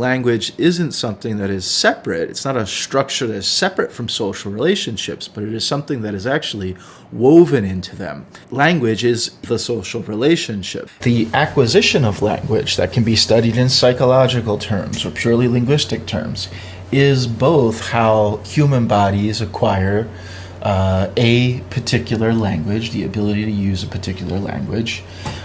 language isn't something that is separate. It's not a structure that is separate from social relationships, but it is something that is actually woven into them. Language is the social relationship. The acquisition of language that can be studied in psychological terms or purely linguistic terms is both how human bodies acquire a particular language, the ability to use a particular language,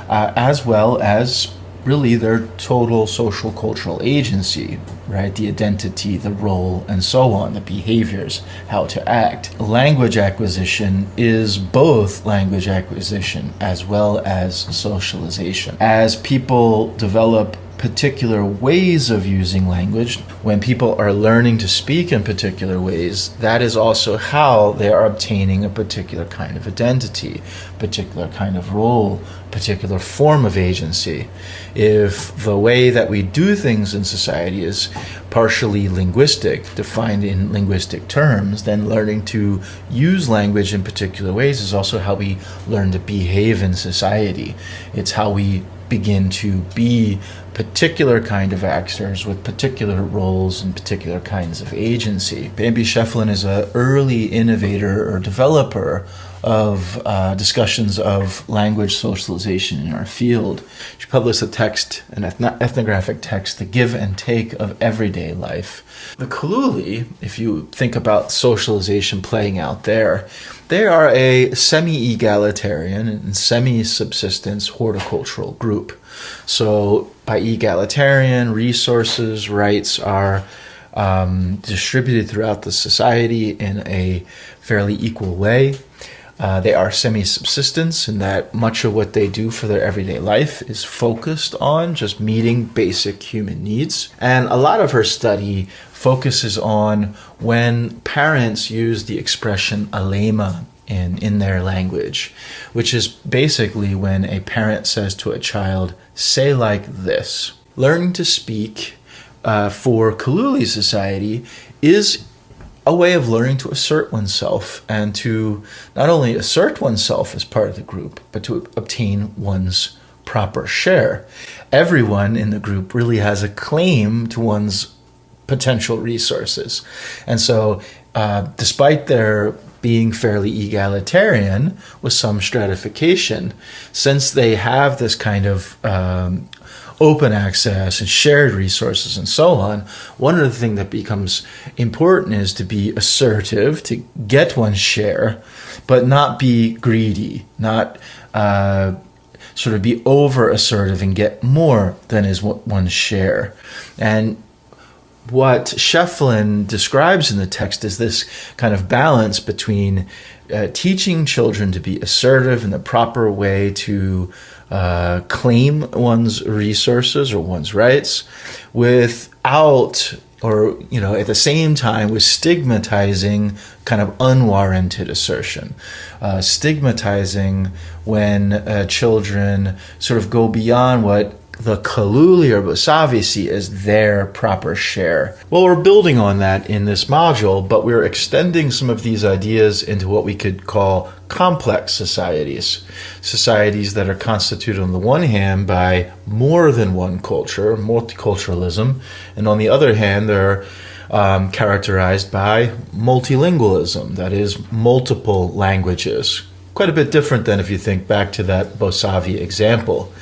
as well as really their total social cultural agency, right? The identity, the role, and so on, the behaviors, how to act. Language acquisition is both language acquisition as well as socialization. As people develop particular ways of using language, when people are learning to speak in particular ways, that is also how they are obtaining a particular kind of identity, particular kind of role, particular form of agency. If the way that we do things in society is partially linguistic, defined in linguistic terms, then learning to use language in particular ways is also how we learn to behave in society. It's how we begin to be particular kind of actors with particular roles and particular kinds of agency. Bambi Shuffle is an early innovator or developer of discussions of language socialization in our field. She published a text, an ethnographic text, The Give and Take of Everyday Life. The Kaluli, if you think about socialization playing out there, they are a semi-egalitarian and semi-subsistence horticultural group. So by egalitarian, resources, rights are distributed throughout the society in a fairly equal way. They are semi-subsistence in that much of what they do for their everyday life is focused on just meeting basic human needs. And a lot of her study focuses on when parents use the expression alema in their language, which is basically when a parent says to a child, say like this. Learning to speak for Kaluli society is a way of learning to assert oneself and to not only assert oneself as part of the group, but to obtain one's proper share. Everyone in the group really has a claim to one's potential resources. And so despite their being fairly egalitarian with some stratification, since they have this kind of open access and shared resources and so on, one of the things that becomes important is to be assertive, to get one's share, but not be greedy, not sort of be over assertive and get more than is one's share. And what Shufflin describes in the text is this kind of balance between teaching children to be assertive in the proper way to claim one's resources or one's rights without, or, you know, at the same time with stigmatizing kind of unwarranted assertion, stigmatizing when children sort of go beyond what the Kaluli or Bosavi see as their proper share. Well, we're building on that in this module, but we're extending some of these ideas into what we could call complex societies. Societies that are constituted on the one hand by more than one culture, multiculturalism, and on the other hand, they're characterized by multilingualism, that is, multiple languages. Quite a bit different than if you think back to that Bosavi example.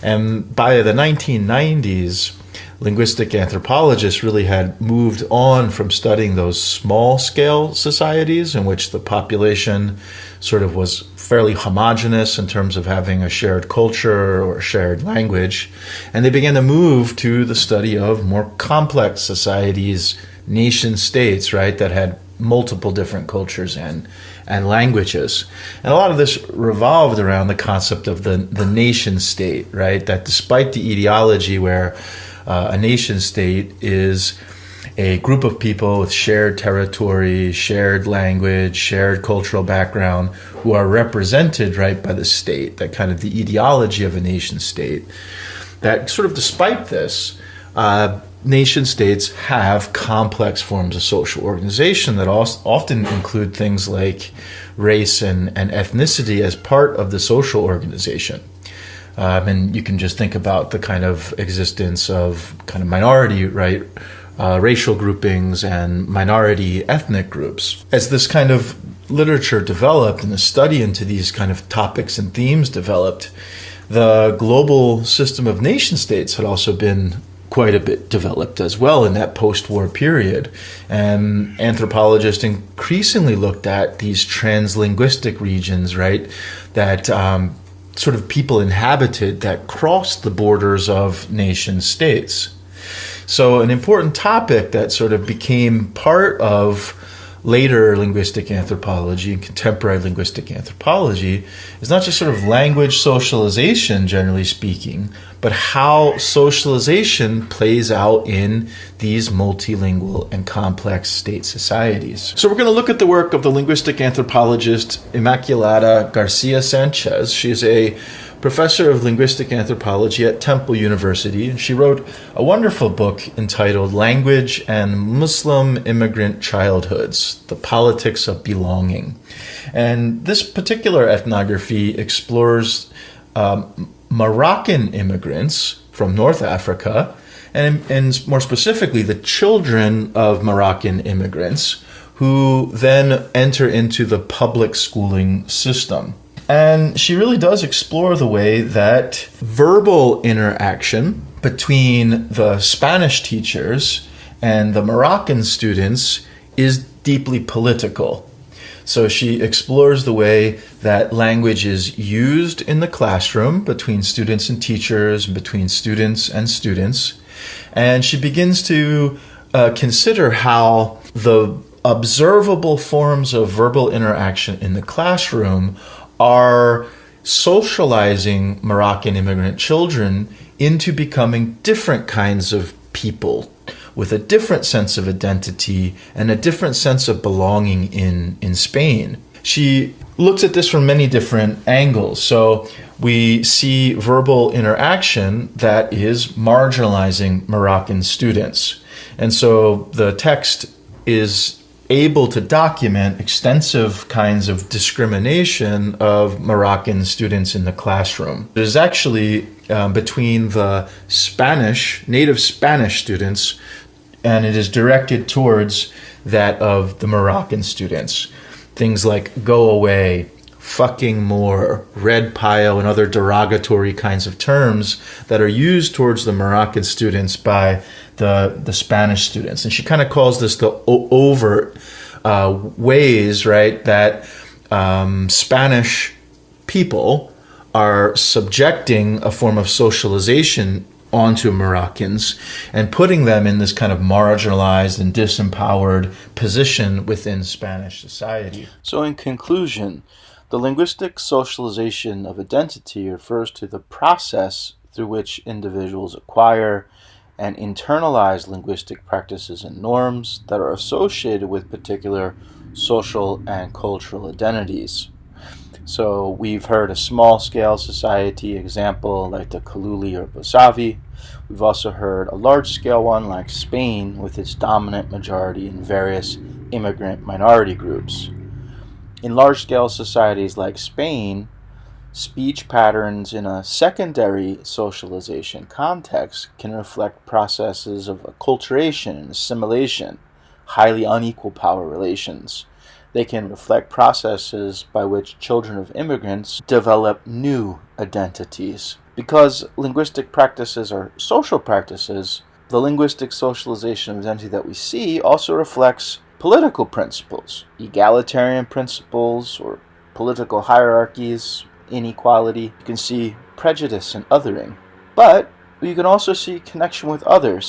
And by the 1990s, linguistic anthropologists really had moved on from studying those small-scale societies in which the population sort of was fairly homogeneous in terms of having a shared culture or a shared language. And they began to move to the study of more complex societies, nation states, right, that had multiple different cultures and languages. And a lot of this revolved around the concept of the nation state, right? That despite the ideology where a nation state is a group of people with shared territory, shared language, shared cultural background who are represented, right, by the state, that kind of the ideology of a nation state, that sort of despite this, nation states have complex forms of social organization that often include things like race and ethnicity as part of the social organization. And you can just think about the kind of existence of kind of minority, right, racial groupings and minority ethnic groups. As this kind of literature developed and the study into these kind of topics and themes developed, the global system of nation states had also been quite a bit developed as well in that post-war period. And anthropologists increasingly looked at these translinguistic regions, right, that sort of people inhabited that crossed the borders of nation states. So an important topic that sort of became part of later linguistic anthropology and contemporary linguistic anthropology is not just sort of language socialization, generally speaking, but how socialization plays out in these multilingual and complex state societies. So we're going to look at the work of the linguistic anthropologist Immaculata Garcia Sanchez. She's a professor of linguistic anthropology at Temple University, and she wrote a wonderful book entitled Language and Muslim Immigrant Childhoods, The Politics of Belonging. And this particular ethnography explores Moroccan immigrants from North Africa, and more specifically, the children of Moroccan immigrants who then enter into the public schooling system. And she really does explore the way that verbal interaction between the Spanish teachers and the Moroccan students is deeply political. So she explores the way that language is used in the classroom between students and teachers, between students and students. And she begins to consider how the observable forms of verbal interaction in the classroom are socializing Moroccan immigrant children into becoming different kinds of people with a different sense of identity and a different sense of belonging in Spain. She looks at this from many different angles. So we see verbal interaction that is marginalizing Moroccan students. And so the text is able to document extensive kinds of discrimination of Moroccan students in the classroom. There's actually between the native Spanish students, and it is directed towards that of the Moroccan students. Things like go away, fucking more, red pile, and other derogatory kinds of terms that are used towards the Moroccan students by the Spanish students. And she kind of calls this the overt ways, right, that Spanish people are subjecting a form of socialization onto Moroccans and putting them in this kind of marginalized and disempowered position within Spanish society. So in conclusion, the linguistic socialization of identity refers to the process through which individuals acquire and internalize linguistic practices and norms that are associated with particular social and cultural identities. So we've heard a small-scale society example like the Kaluli or Bosavi. We've also heard a large-scale one like Spain with its dominant majority in various immigrant minority groups. In large-scale societies like Spain, speech patterns in a secondary socialization context can reflect processes of acculturation and assimilation, highly unequal power relations. They can reflect processes by which children of immigrants develop new identities. Because linguistic practices are social practices, the linguistic socialization of identity that we see also reflects political principles, egalitarian principles, or political hierarchies, inequality. You can see prejudice and othering. But you can also see connection with others,